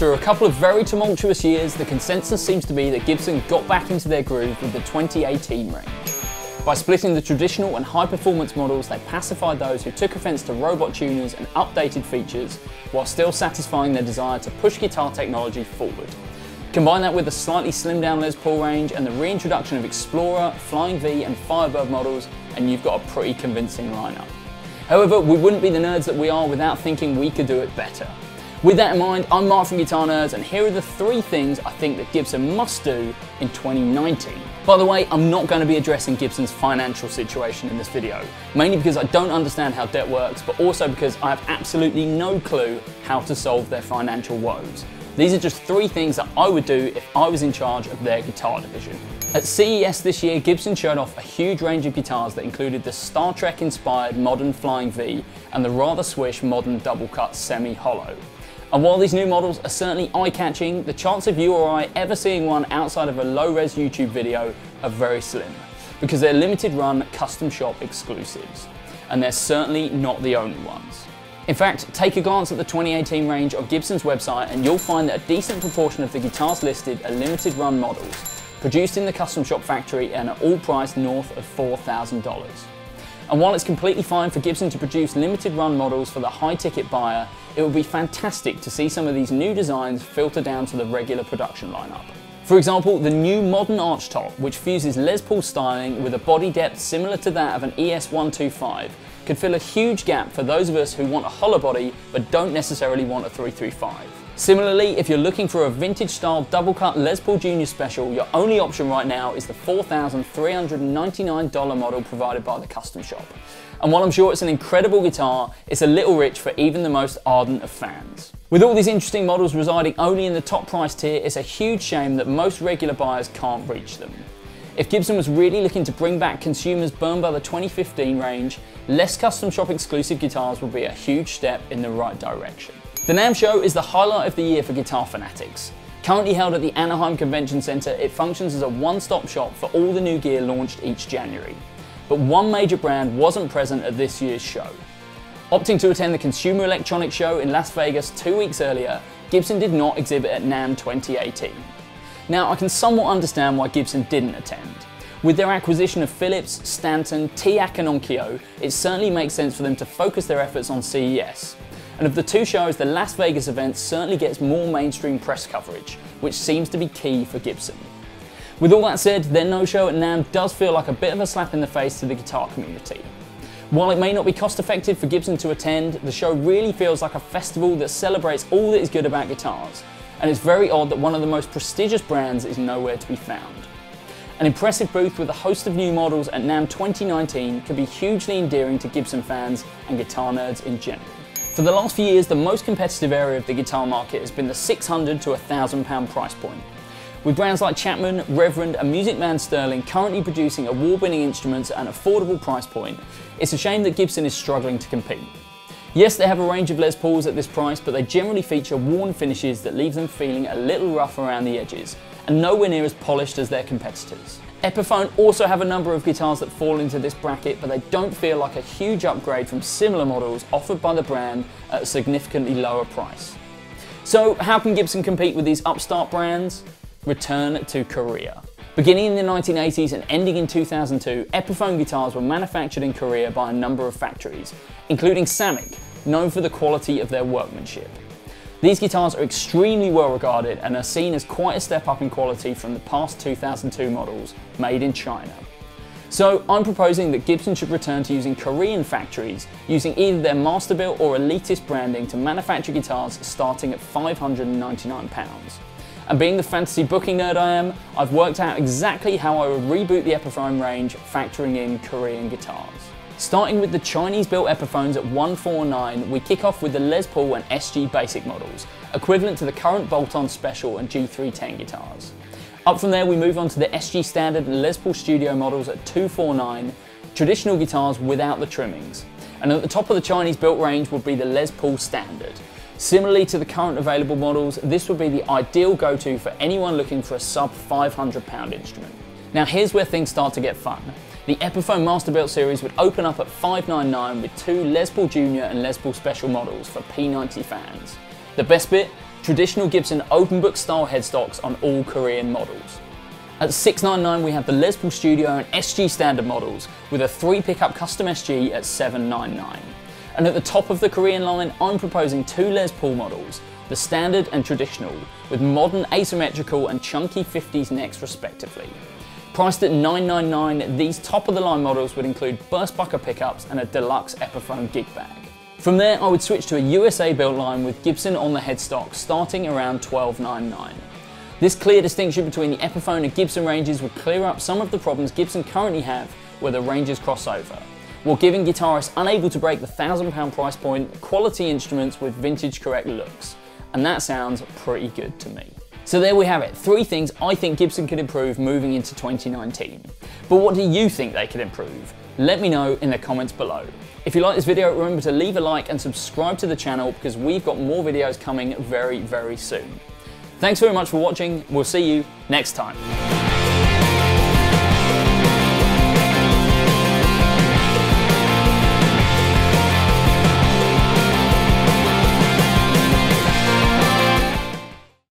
After a couple of very tumultuous years, the consensus seems to be that Gibson got back into their groove with the 2018 range. By splitting the traditional and high-performance models, they pacified those who took offence to robot tuners and updated features, while still satisfying their desire to push guitar technology forward. Combine that with a slightly slimmed-down Les Paul range and the reintroduction of Explorer, Flying V and Firebird models, and you've got a pretty convincing lineup. However, we wouldn't be the nerds that we are without thinking we could do it better. With that in mind, I'm Mark from Guitar Nerds, and here are the 3 things I think that Gibson must do in 2019. By the way, I'm not going to be addressing Gibson's financial situation in this video, mainly because I don't understand how debt works, but also because I have absolutely no clue how to solve their financial woes. These are just 3 things that I would do if I was in charge of their guitar division. At CES this year, Gibson showed off a huge range of guitars that included the Star Trek-inspired modern Flying V and the rather swish modern double-cut semi-hollow. And while these new models are certainly eye-catching, the chance of you or I ever seeing one outside of a low-res YouTube video are very slim, because they're limited-run custom shop exclusives. And they're certainly not the only ones. In fact, take a glance at the 2018 range on Gibson's website and you'll find that a decent proportion of the guitars listed are limited-run models, produced in the custom shop factory and are all priced north of $4,000. And while it's completely fine for Gibson to produce limited run models for the high ticket buyer, it would be fantastic to see some of these new designs filter down to the regular production lineup. For example, the new modern archtop, which fuses Les Paul styling with a body depth similar to that of an ES125, could fill a huge gap for those of us who want a hollow body but don't necessarily want a 335. Similarly, if you're looking for a vintage style double cut Les Paul Jr. Special, your only option right now is the $4,399 model provided by the custom shop. And while I'm sure it's an incredible guitar, it's a little rich for even the most ardent of fans. With all these interesting models residing only in the top price tier, it's a huge shame that most regular buyers can't reach them. If Gibson was really looking to bring back consumers burned by the 2015 range, less custom shop exclusive guitars would be a huge step in the right direction. The NAMM show is the highlight of the year for guitar fanatics. Currently held at the Anaheim Convention Center, it functions as a one-stop shop for all the new gear launched each January. But one major brand wasn't present at this year's show. Opting to attend the Consumer Electronics Show in Las Vegas 2 weeks earlier, Gibson did not exhibit at NAMM 2018. Now, I can somewhat understand why Gibson didn't attend. With their acquisition of Philips, Stanton, TIAC and Onkyo, it certainly makes sense for them to focus their efforts on CES. And of the 2 shows, the Las Vegas event certainly gets more mainstream press coverage, which seems to be key for Gibson. With all that said, their no-show at NAMM does feel like a bit of a slap in the face to the guitar community. While it may not be cost-effective for Gibson to attend, the show really feels like a festival that celebrates all that is good about guitars, and it's very odd that one of the most prestigious brands is nowhere to be found. An impressive booth with a host of new models at NAMM 2019 could be hugely endearing to Gibson fans and guitar nerds in general. For the last few years, the most competitive area of the guitar market has been the £600 to £1,000 price point. With brands like Chapman, Reverend and Music Man Sterling currently producing award-winning instruments at an affordable price point, it's a shame that Gibson is struggling to compete. Yes, they have a range of Les Pauls at this price, but they generally feature worn finishes that leave them feeling a little rough around the edges, and nowhere near as polished as their competitors. Epiphone also have a number of guitars that fall into this bracket, but they don't feel like a huge upgrade from similar models offered by the brand at a significantly lower price. So how can Gibson compete with these upstart brands? Return to Korea. Beginning in the 1980s and ending in 2002, Epiphone guitars were manufactured in Korea by a number of factories, including Samick, known for the quality of their workmanship. These guitars are extremely well regarded and are seen as quite a step up in quality from the past 2002 models made in China. So I'm proposing that Gibson should return to using Korean factories, using either their Masterbuilt or Elitist branding to manufacture guitars starting at £599. And being the fantasy booking nerd I am, I've worked out exactly how I would reboot the Epiphone range factoring in Korean guitars. Starting with the Chinese-built Epiphones at $149, we kick off with the Les Paul and SG Basic models, equivalent to the current Bolt-On Special and G310 guitars. Up from there, we move on to the SG Standard and Les Paul Studio models at $249, traditional guitars without the trimmings. And at the top of the Chinese-built range would be the Les Paul Standard. Similarly to the current available models, this would be the ideal go-to for anyone looking for a sub £500 instrument. Now here's where things start to get fun. The Epiphone Masterbuilt series would open up at $599 with 2 Les Paul Jr. and Les Paul Special models for P90 fans. The best bit? traditional Gibson open book style headstocks on all Korean models. At $699 we have the Les Paul Studio and SG standard models with a 3 pickup custom SG at $799. And at the top of the Korean line I'm proposing 2 Les Paul models, the standard and traditional, with modern asymmetrical and chunky 50s necks respectively. Priced at $999, these top of the line models would include burst bucker pickups and a deluxe Epiphone gig bag. From there I would switch to a USA built line with Gibson on the headstock starting around $1299. This clear distinction between the Epiphone and Gibson ranges would clear up some of the problems Gibson currently have where the ranges cross over, while giving guitarists unable to break the £1,000 price point quality instruments with vintage correct looks. And that sounds pretty good to me. So there we have it, 3 things I think Gibson could improve moving into 2019. But what do you think they could improve? Let me know in the comments below. If you like this video, remember to leave a like and subscribe to the channel because we've got more videos coming very, very soon. Thanks very much for watching, we'll see you next time.